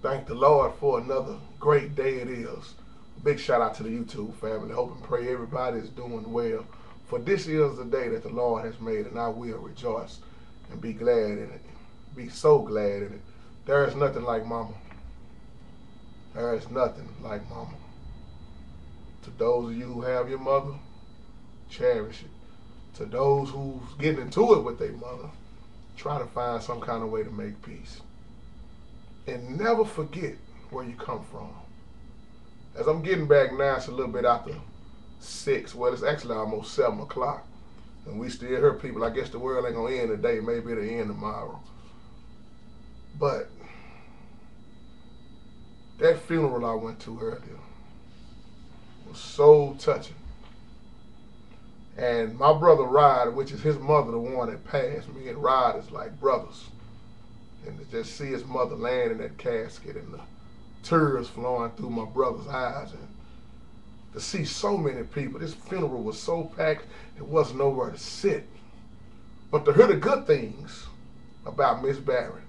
Thank the Lord for another great day it is. Big shout out to the YouTube family. Hope and pray everybody is doing well. For this is the day that the Lord has made, and I will rejoice and be glad in it. Be so glad in it. There is nothing like mama. There is nothing like mama. To those of you who have your mother, cherish it. To those who's getting into it with their mother, try to find some kind of way to make peace. And never forget where you come from. As I'm getting back now, it's a little bit after 6. Well, it's actually almost 7 o'clock. And we still hear people. I guess the world ain't going to end today. Maybe it'll end tomorrow. But that funeral I went to earlier was so touching. And my brother Rod, which is his mother, the one that passed, me and Rod is like brothers. And to just see his mother laying in that casket and the tears flowing through my brother's eyes, and to see so many people. This funeral was so packed, there was nowhere to sit. But to hear the good things about Miss Barron.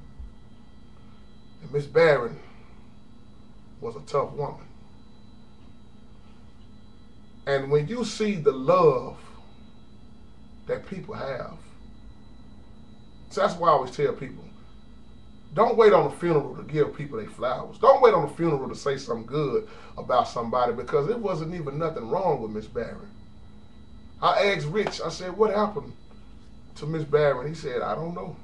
And Miss Barron was a tough woman. And when you see the love that people have, so that's why I always tell people, don't wait on the funeral to give people their flowers. Don't wait on the funeral to say something good about somebody, because it wasn't even nothing wrong with Miss Barron. I asked Rich, I said, what happened to Miss Barron? He said, I don't know.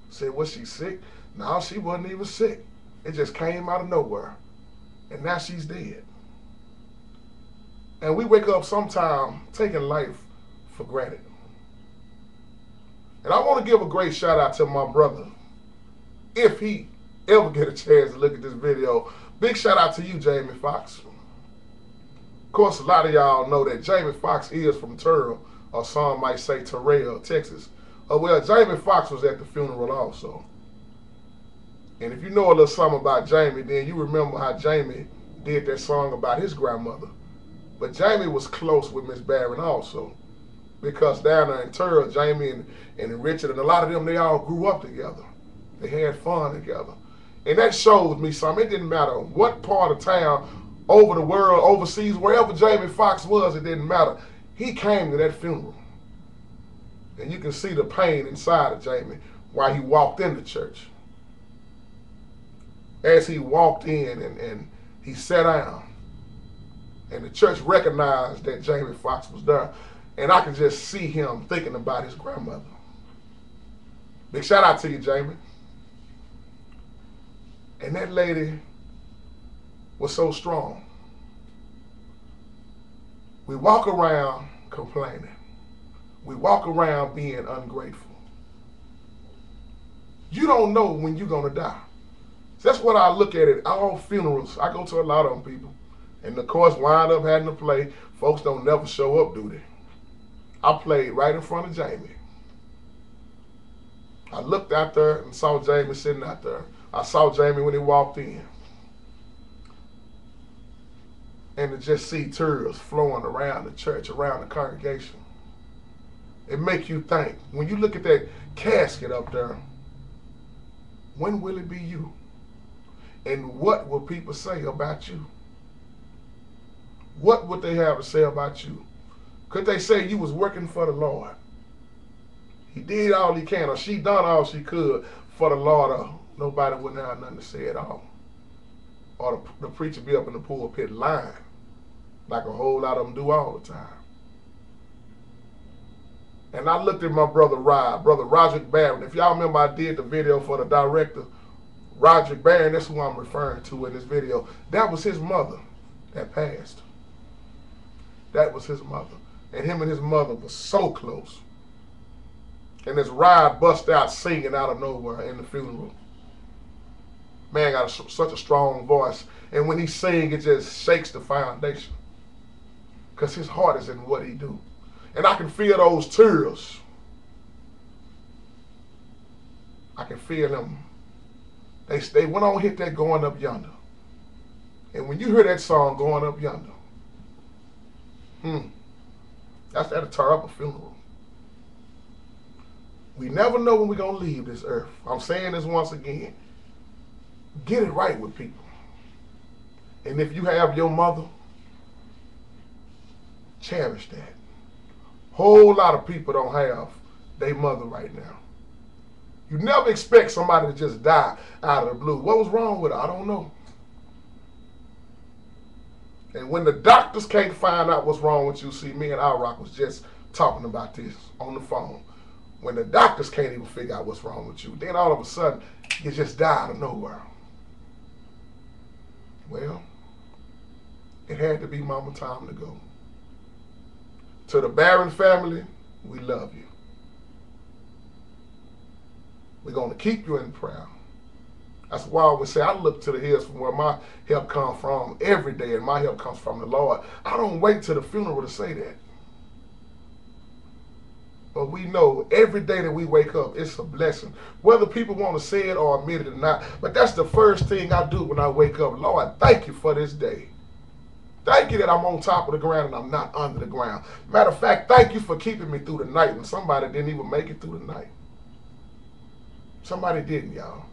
I said, was she sick? No, she wasn't even sick. It just came out of nowhere. And now she's dead. And we wake up sometime taking life for granted. And I want to give a great shout out to my brother. If he ever get a chance to look at this video, big shout out to you, Jamie Foxx. Of course, a lot of y'all know that Jamie Foxx is from Terrell, or some might say Terrell, Texas. Well, Jamie Foxx was at the funeral also. And if you know a little something about Jamie, then you remember how Jamie did that song about his grandmother. But Jamie was close with Miss Barron also, because down there in Terrell, Jamie and Richard and a lot of them, they all grew up together. They had fun together. And that shows me something. It didn't matter what part of town, over the world, overseas, wherever Jamie Foxx was, it didn't matter. He came to that funeral. And you can see the pain inside of Jamie while he walked in the church. As he walked in and he sat down, and the church recognized that Jamie Foxx was there. And I could just see him thinking about his grandmother. Big shout out to you, Jamie. And that lady was so strong. We walk around complaining. We walk around being ungrateful. You don't know when you're going to die. So that's what I look at it. All funerals, I go to a lot of them, people. And of course, wind up having to play. Folks don't never show up, do they? I played right in front of Jamie. I looked out there and saw Jamie sitting out there. I saw Jamie when he walked in. And to just see tears flowing around the church, around the congregation. It makes you think. When you look at that casket up there, when will it be you? And what will people say about you? What would they have to say about you? Could they say you was working for the Lord? He did all he can, or she done all she could for the Lord, or nobody wouldn't have nothing to say at all. Or the preacher be up in the pulpit lying, like a whole lot of them do all the time. And I looked at my brother Roderick Barron. If y'all remember, I did the video for the director, Roderick Barron. That's who I'm referring to in this video. That was his mother that passed. That was his mother. And him and his mother were so close. And this Rod bust out singing out of nowhere in the funeral. Man got such a strong voice. And when he sings, it just shakes the foundation. Because his heart is in what he do. And I can feel those tears. I can feel them. They went on hit that Going Up Yonder. And when you hear that song, Going Up Yonder, that'll tear up a funeral. We never know when we're going to leave this earth. I'm saying this once again. Get it right with people. And if you have your mother, cherish that. Whole lot of people don't have their mother right now. You never expect somebody to just die out of the blue. What was wrong with her? I don't know. And when the doctors can't find out what's wrong with you, see, me and Al Rock was just talking about this on the phone. When the doctors can't even figure out what's wrong with you, then all of a sudden, you just die out of nowhere. Well, it had to be mama time to go. To the Barron family, we love you. We're going to keep you in prayer. That's why I always say I look to the hills from where my help comes from every day, and my help comes from the Lord. I don't wait till the funeral to say that. But we know every day that we wake up, it's a blessing. Whether people want to say it or admit it or not, but that's the first thing I do when I wake up. Lord, thank you for this day. Thank you that I'm on top of the ground and I'm not under the ground. Matter of fact, thank you for keeping me through the night when somebody didn't even make it through the night. Somebody didn't, y'all.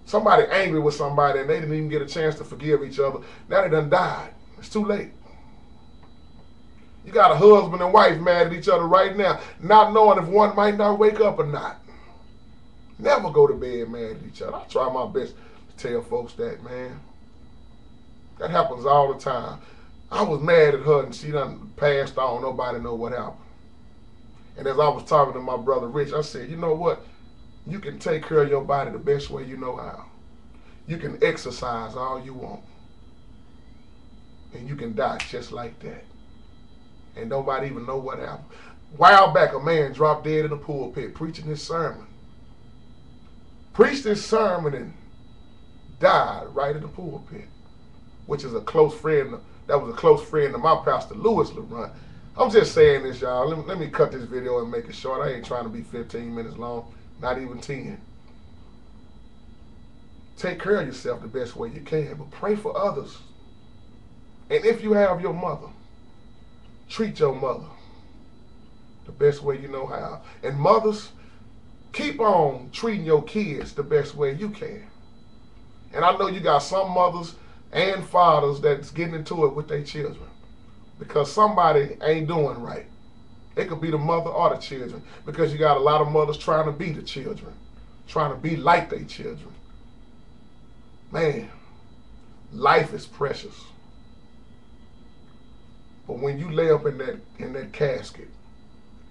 Somebody angry with somebody and they didn't even get a chance to forgive each other. Now they done died. It's too late. You got a husband and wife mad at each other right now, not knowing if one might not wake up or not. Never go to bed mad at each other. I try my best to tell folks that, man. That happens all the time. I was mad at her and she done passed on. Nobody know what happened. And as I was talking to my brother Rich, I said, you know what? You can take care of your body the best way you know how. You can exercise all you want. And you can die just like that. And nobody even know what happened. A while back, a man dropped dead in the pulpit preaching his sermon. Preached his sermon and died right in the pulpit, which is a close friend. That was a close friend of my pastor, Louis LeBron. I'm just saying this, y'all. Let me cut this video and make it short. I ain't trying to be 15 minutes long, not even 10. Take care of yourself the best way you can, but pray for others. And if you have your mother, treat your mother the best way you know how. And mothers, keep on treating your kids the best way you can. And I know you got some mothers and fathers that's getting into it with their children because somebody ain't doing right. It could be the mother or the children, because you got a lot of mothers trying to be the children, trying to be like their children. Man, life is precious. But when you lay up in that casket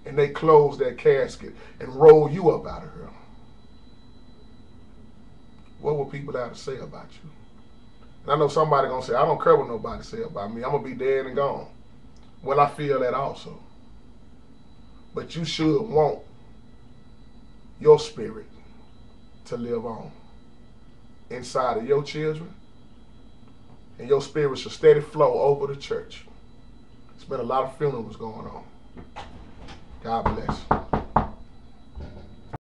and they close that casket and roll you up out of here, what will people have to say about you? And I know somebody gonna say, I don't care what nobody say about me. I'm gonna be dead and gone. Well, I feel that also. But you should want your spirit to live on inside of your children, and your spirit should steady flow over the church. There's been a lot of funerals going on. God bless.